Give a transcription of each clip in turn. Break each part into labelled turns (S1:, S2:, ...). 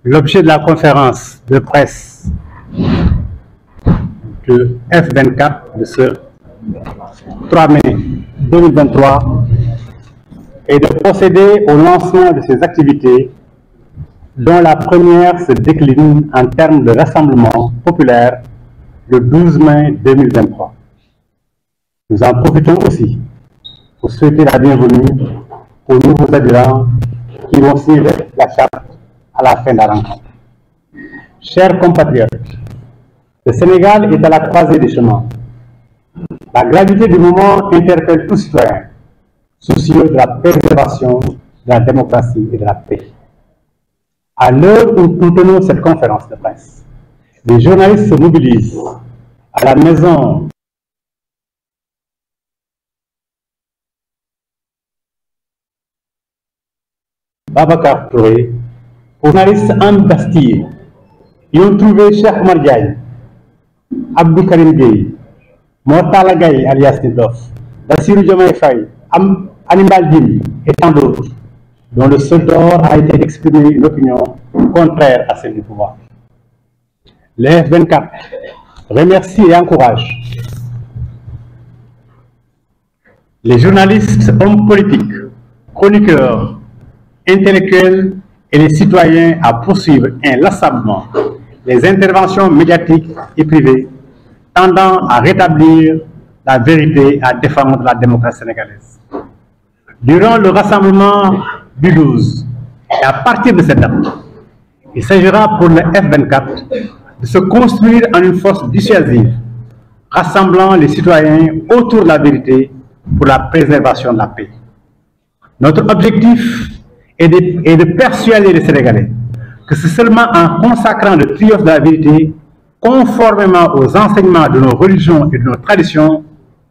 S1: L'objet de la conférence de presse de F24 de ce 3 mai 2023 est de procéder au lancement de ces activités dont la première se décline en termes de rassemblement populaire le 12 mai 2023. Nous en profitons aussi pour souhaiter la bienvenue aux nouveaux adhérents qui vont signer la charte à la fin de la rencontre. Chers compatriotes, le Sénégal est à la croisée des chemins. La gravité du moment interpelle tout citoyen, soucieux de la préservation de la démocratie et de la paix. À l'heure où nous tenons cette conférence de presse, les journalistes se mobilisent à la maison Babacar Touré, journalistes en Bastille. Ils ont trouvé Cheikh Omar Diagne, Abdou Karim Gueye, Mortala Gaye alias Nidlof, Bassirou Diomaye Faye, Hannibal Djim et tant d'autres, dont le seul tort a été d'exprimer une opinion contraire à celle du pouvoir. Le F24 remercie et encourage les journalistes, hommes politiques, chroniqueurs, intellectuels et les citoyens à poursuivre inlassablement les interventions médiatiques et privées tendant à rétablir la vérité et à défendre la démocratie sénégalaise. Durant le rassemblement du 12 et à partir de cette date, il s'agira pour le F24 de se construire en une force dissuasive, rassemblant les citoyens autour de la vérité pour la préservation de la paix. Notre objectif est de persuader les Sénégalais que c'est seulement en consacrant le triomphe de la vérité, conformément aux enseignements de nos religions et de nos traditions,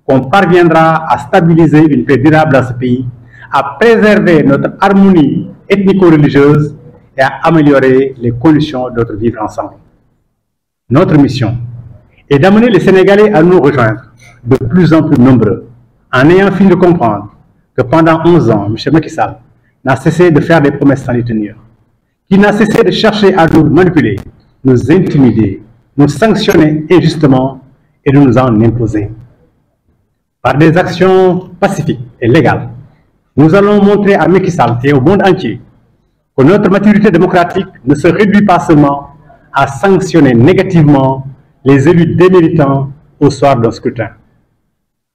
S1: qu'on parviendra à stabiliser une paix durable dans ce pays, à préserver notre harmonie ethnico-religieuse et à améliorer les conditions de notre vivre ensemble. Notre mission est d'amener les Sénégalais à nous rejoindre de plus en plus nombreux, en ayant fini de comprendre que pendant 11 ans, M. Macky Sall n'a cessé de faire des promesses sans les tenir, qui n'a cessé de chercher à nous manipuler, nous intimider, nous sanctionner injustement et de nous en imposer. Par des actions pacifiques et légales, nous allons montrer à Macky Sall et au monde entier que notre maturité démocratique ne se réduit pas seulement à sanctionner négativement les élus déméritants au soir d'un scrutin.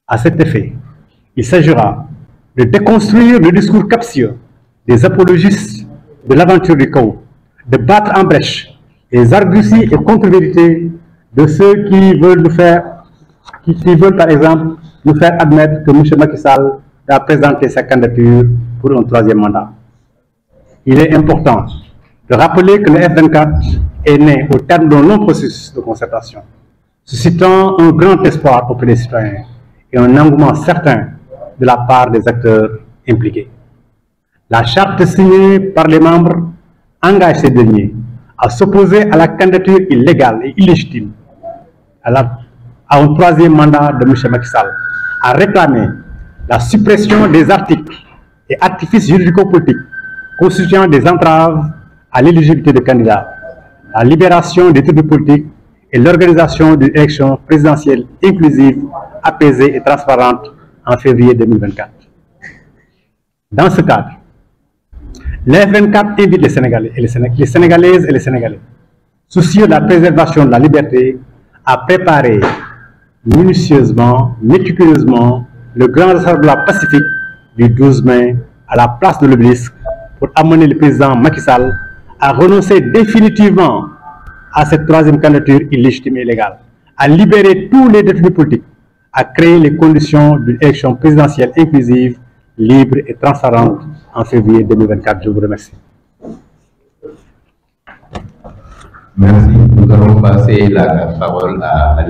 S1: À cet effet, il s'agira de déconstruire le discours captieux des apologistes de l'aventure du chaos, de battre en brèche les arguties et contre-vérités de ceux qui veulent par exemple nous faire admettre que M. Macky Sall a présenté sa candidature pour un 3e mandat. Il est important de rappeler que le F24 est né au terme d'un long processus de concertation, suscitant un grand espoir auprès des citoyens et un engouement certain de la part des acteurs impliqués. La charte signée par les membres engage ces derniers à s'opposer à la candidature illégale et illégitime à un 3e mandat de M. Macky Sall, à réclamer la suppression des articles et artifices juridico-politiques constituant des entraves à l'éligibilité des candidats, la libération des tribunaux politiques et l'organisation d'une élection présidentielle inclusive, apaisée et transparente en février 2024. Dans ce cadre, le F24 invite les Sénégalais et les Sénégalaises et les Sénégalais, soucieux de la préservation de la liberté, à préparer minutieusement, méticuleusement, le grand rassemblement pacifique du 12 mai à la place de l'Obélisque pour amener le président Macky Sall à renoncer définitivement à cette 3e candidature illégitime et illégale, à libérer tous les détenus politiques, à créer les conditions d'une élection présidentielle inclusive, libre et transparente en février 2024. Je vous remercie.
S2: Merci. Nous allons passer la parole à